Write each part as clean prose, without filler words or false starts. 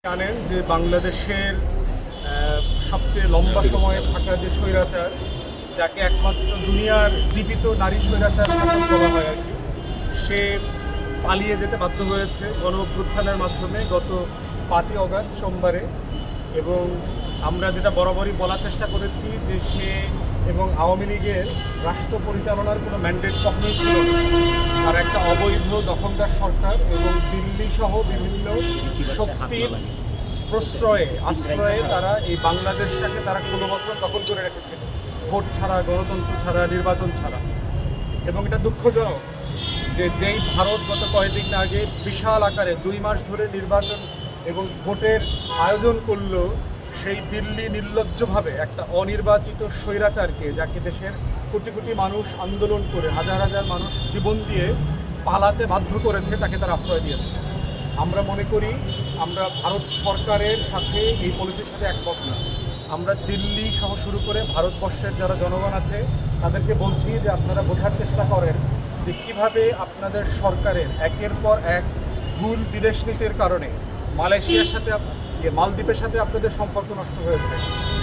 জানেন যে বাংলাদেশের সবচেয়ে লম্বা সময়ে থাকা যে স্বৈরাচার, যাকে একমাত্র দুনিয়ার জীবিত নারী স্বৈরাচার শাসক বলা হয় আর কি, সে পালিয়ে যেতে বাধ্য হয়েছে গণ অভ্যুত্থানের মাধ্যমে গত 5ই অগাস্ট সোমবারে। এবং আমরা যেটা বরাবরই বলার চেষ্টা করেছি যে সে এবং আওয়ামী লীগের রাষ্ট্র পরিচালনার কোনো ম্যান্ডেট কখনোই ছিল না। তার একটা অবৈধ দখলদার সরকার এবং দিল্লি সহ বিভিন্ন শক্তির আশ্রয়ে তারা এই বাংলাদেশটাকে তারা 16 বছর দখল করে রেখেছিল, ভোট ছাড়া, গণতন্ত্র ছাড়া, নির্বাচন ছাড়া। এবং এটা দুঃখজনক যে যেই ভারত গত কয়েকদিন আগে বিশাল আকারে 2 মাস ধরে নির্বাচন এবং ভোটের আয়োজন করলো, সেই দিল্লি নির্লজ্জভাবে একটা অনির্বাচিত স্বৈরাচারকে, যাকে দেশের কোটি কোটি মানুষ আন্দোলন করে, হাজার হাজার মানুষ জীবন দিয়ে পালাতে বাধ্য করেছে, তাকে তার আশ্রয় দিয়েছে। আমরা মনে করি আমরা ভারত সরকারের সাথে এই পলিসির সাথে একমত না। আমরা দিল্লি সহ শুরু করে ভারতবর্ষের যারা জনগণ আছে তাদেরকে বলছি যে আপনারা বোঝার চেষ্টা করেন যে কীভাবে আপনাদের সরকারের একের পর এক ভুল বিদেশ নীতির কারণে মালয়েশিয়ার সাথে, মালদ্বীপের সাথে আপনাদের সম্পর্ক নষ্ট হয়েছে,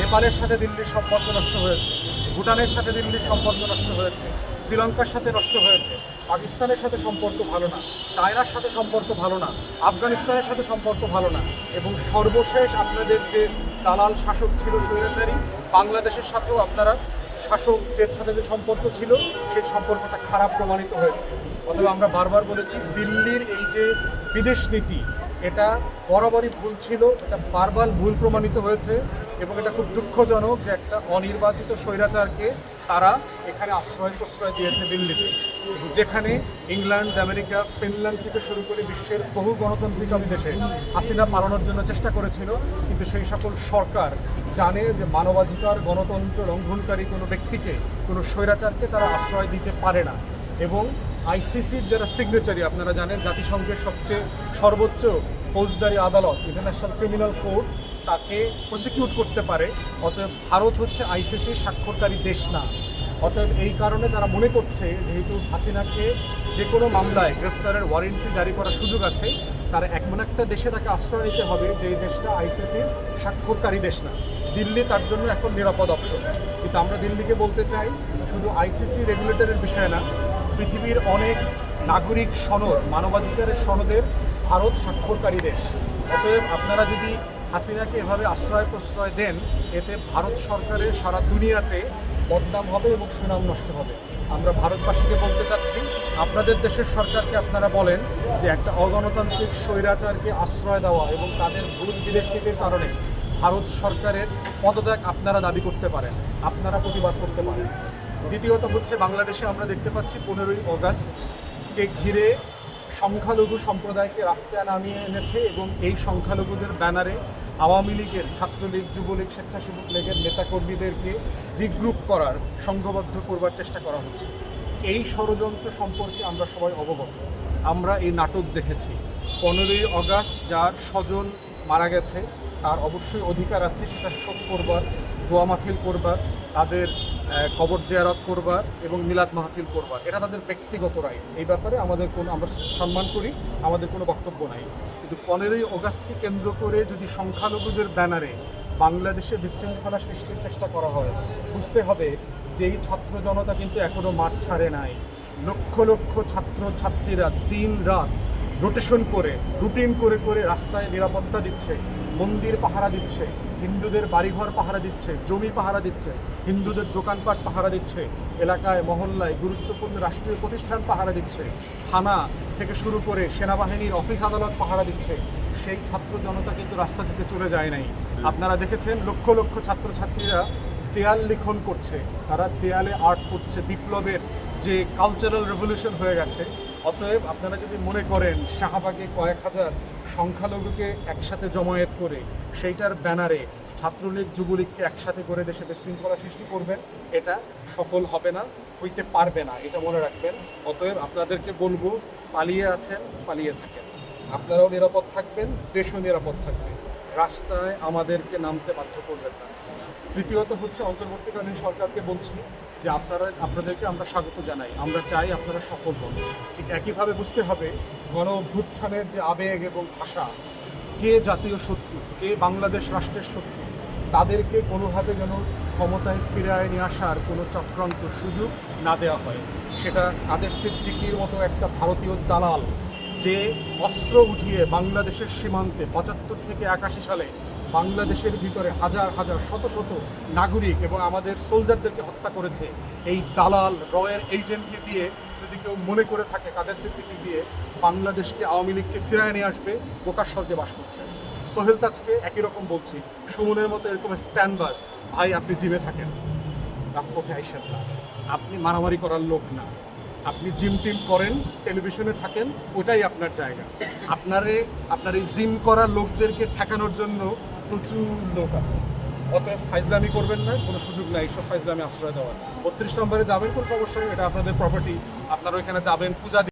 নেপালের সাথে দিল্লির সম্পর্ক নষ্ট হয়েছে, ভুটানের সাথে দিল্লির সম্পর্ক নষ্ট হয়েছে, শ্রীলঙ্কার সাথে নষ্ট হয়েছে, পাকিস্তানের সাথে সম্পর্ক ভালো না, চায়নার সাথে সম্পর্ক ভালো না, আফগানিস্তানের সাথে সম্পর্ক ভালো না, এবং সর্বশেষ আপনাদের যে দালাল শাসক ছিল স্বৈরাচারী, বাংলাদেশের সাথেও আপনারা শাসক যে সাথে যে সম্পর্ক ছিল সেই সম্পর্কটা খারাপ প্রমাণিত হয়েছে। অথবা আমরা বারবার বলেছি দিল্লির এই যে বিদেশ নীতি, এটা বরাবরই ভুল ছিল, এটা বারবার ভুল প্রমাণিত হয়েছে। এবং এটা খুব দুঃখজনক যে একটা অনির্বাচিত স্বৈরাচারকে তারা এখানে প্রশ্রয় দিয়েছে দিল্লিতে, যেখানে ইংল্যান্ড, আমেরিকা, ফিনল্যান্ড থেকে শুরু করে বিশ্বের বহু গণতান্ত্রিক দেশে হাসিনা পালানোর জন্য চেষ্টা করেছিল, কিন্তু সেই সকল সরকার জানে যে মানবাধিকার, গণতন্ত্র লঙ্ঘনকারী কোনো ব্যক্তিকে, কোনো স্বৈরাচারকে তারা আশ্রয় দিতে পারে না। এবং আইসিসির যারা সিগনেচারি, আপনারা জানেন জাতিসংঘের সবচেয়ে সর্বোচ্চ ফৌজদারি আদালত, ইন্টারন্যাশনাল ক্রিমিনাল কোর্ট, তাকে প্রসিকিউট করতে পারে। অতএব ভারত হচ্ছে আইসিসির স্বাক্ষরকারী দেশ না। অতএব এই কারণে তারা মনে করছে যেহেতু হাসিনাকে যে কোনো মামলায় গ্রেফতারের ওয়ারেন্টি জারি করার সুযোগ আছে, তারা এমন একটা দেশে তাকে আশ্রয় নিতে হবে যে দেশটা আইসিসির স্বাক্ষরকারী দেশ না। দিল্লি তার জন্য এখন নিরাপদ অপশন। কিন্তু আমরা দিল্লিকে বলতে চাই, শুধু আইসিসি রেগুলেটরের বিষয় না, পৃথিবীর অনেক নাগরিক সনদ, মানবাধিকারের সনদের ভারত স্বাক্ষরকারী দেশ। অতএব আপনারা যদি হাসিনাকে এভাবে আশ্রয় প্রশ্রয় দেন, এতে ভারত সরকারের সারা দুনিয়াতে বদনাম হবে এবং সুনাম নষ্ট হবে। আমরা ভারতবাসীকে বলতে চাচ্ছি, আপনাদের দেশের সরকারকে আপনারা বলেন যে একটা অগণতান্ত্রিক স্বৈরাচারকে আশ্রয় দেওয়া এবং তাদের ভুল বিদেশ নীতির কারণে ভারত সরকারের পদত্যাগ আপনারা দাবি করতে পারেন, আপনারা প্রতিবাদ করতে পারেন। দ্বিতীয়ত হচ্ছে, বাংলাদেশে আমরা দেখতে পাচ্ছি 15ই অগাস্টকে ঘিরে সংখ্যালঘু সম্প্রদায়কে রাস্তায় নামিয়ে এনেছে এবং এই সংখ্যালঘুদের ব্যানারে আওয়ামী লীগের, ছাত্রলীগ, যুবলীগ, স্বেচ্ছাসেবক লীগের নেতাকর্মীদেরকে রিগ্রুপ করার, সংঘবদ্ধ করবার চেষ্টা করা হচ্ছে। এই ষড়যন্ত্র সম্পর্কে আমরা সবাই অবগত। আমরা এই নাটক দেখেছি। 15ই অগাস্ট যার স্বজন মারা গেছে তার অবশ্যই অধিকার আছে সেটা শোক করবার, দোয়া মাহফিল করবার, তাদের কবর জিয়ারত করবার এবং মিলাদ মাহফিল করবার, এটা তাদের ব্যক্তিগত রায়। এই ব্যাপারে আমাদের আমরা সম্মান করি, আমাদের কোনো বক্তব্য নাই। কিন্তু 15ই অগাস্টকে কেন্দ্র করে যদি সংখ্যালঘুদের ব্যানারে বাংলাদেশে বিশৃঙ্খলা সৃষ্টির চেষ্টা করা হয়, বুঝতে হবে যে এই ছাত্র জনতা কিন্তু এখনও মাঠ ছাড়ে নাই। লক্ষ লক্ষ ছাত্র ছাত্রীরা দিন রাত রুটিন করে করে রাস্তায় নিরাপত্তা দিচ্ছে, মন্দির পাহারা দিচ্ছে, হিন্দুদের বাড়িঘর পাহারা দিচ্ছে, জমি পাহারা দিচ্ছে, হিন্দুদের দোকানপাট পাহারা দিচ্ছে, এলাকায় মহল্লায় গুরুত্বপূর্ণ রাষ্ট্রীয় প্রতিষ্ঠান পাহারা দিচ্ছে, থানা থেকে শুরু করে সেনাবাহিনীর অফিস আদালত পাহারা দিচ্ছে। সেই ছাত্র জনতা কিন্তু রাস্তা থেকে চলে যায় নাই। আপনারা দেখেছেন লক্ষ লক্ষ ছাত্রছাত্রীরা দেয়াল লিখন করছে, তারা দেয়ালে আর্ট করছে, বিপ্লবের যে কালচারাল রেভলিউশন হয়ে গেছে। অতএব আপনারা যদি মনে করেন শাহবাগে কয়েক হাজার সংখ্যালঘুকে একসাথে জমায়েত করে সেইটার ব্যানারে ছাত্রলীগ, যুবলীগকে একসাথে করে দেশে বিশৃঙ্খলা সৃষ্টি করবেন, এটা সফল হবে না, হইতে পারবে না, এটা মনে রাখবেন। অতএব আপনাদেরকে বলবো, পালিয়ে আছেন, পালিয়ে থাকেন, আপনারাও নিরাপদ থাকবেন, দেশও নিরাপদ থাকবে, রাস্তায় আমাদেরকে নামতে বাধ্য করবেন না। তৃতীয়ত হচ্ছে, অন্তর্বর্তীকালীন সরকারকে বলছি যে আপনাদেরকে আমরা স্বাগত জানাই, আমরা চাই আপনারা সফল হন। ঠিক একইভাবে বুঝতে হবে, গণ অভ্যুত্থানের যে আবেগ এবং ভাষা, কে জাতীয় শত্রু, কে বাংলাদেশ রাষ্ট্রের শত্রু, তাদেরকে কোনোভাবে যেন ক্ষমতায় ফিরিয়ে নিয়ে আসার কোনো চক্রান্ত সুযোগ না দেওয়া হয়। সেটা কাদের সিদ্দিকীর মতো একটা ভারতীয় দালাল যে অস্ত্র উঠিয়ে বাংলাদেশের সীমান্তে 75 থেকে 81 সালে বাংলাদেশের ভিতরে হাজার হাজার শত শত নাগরিক এবং আমাদের সোলজারদেরকে হত্যা করেছে, এই দালাল রয়ের এজেন্টকে দিয়ে যদি কেউ মনে করে থাকে কাদের সিদ্দিকী দিয়ে বাংলাদেশকে আওয়ামী লীগকে ফিরিয়ে নিয়ে আসবে, বোকার স্বর্গে বাস করছে। সোহেল তাজকে একই রকম বলছি, সুমনের মতো এরকম স্ট্যান্ডবাজ, ভাই আপনি জিমে থাকেন, রাজপথে আইসেন না, আপনি মারামারি করার লোক না, আপনি জিম টিম করেন, টেলিভিশনে থাকেন, ওটাই আপনার জায়গা। আপনার এই জিম করা লোকদেরকে ঠেকানোর জন্য প্রচুর লোক আছে। অতএব ফাইজলামি করবেন না, কোনো সুযোগ নাই এইসব ফাইজলামি আশ্রয় দেওয়ার। 32 নম্বরে যাবেন, কোনো সমস্যা নেই, এটা আপনাদের প্রপার্টি, আপনারা ওইখানে যাবেন, পূজা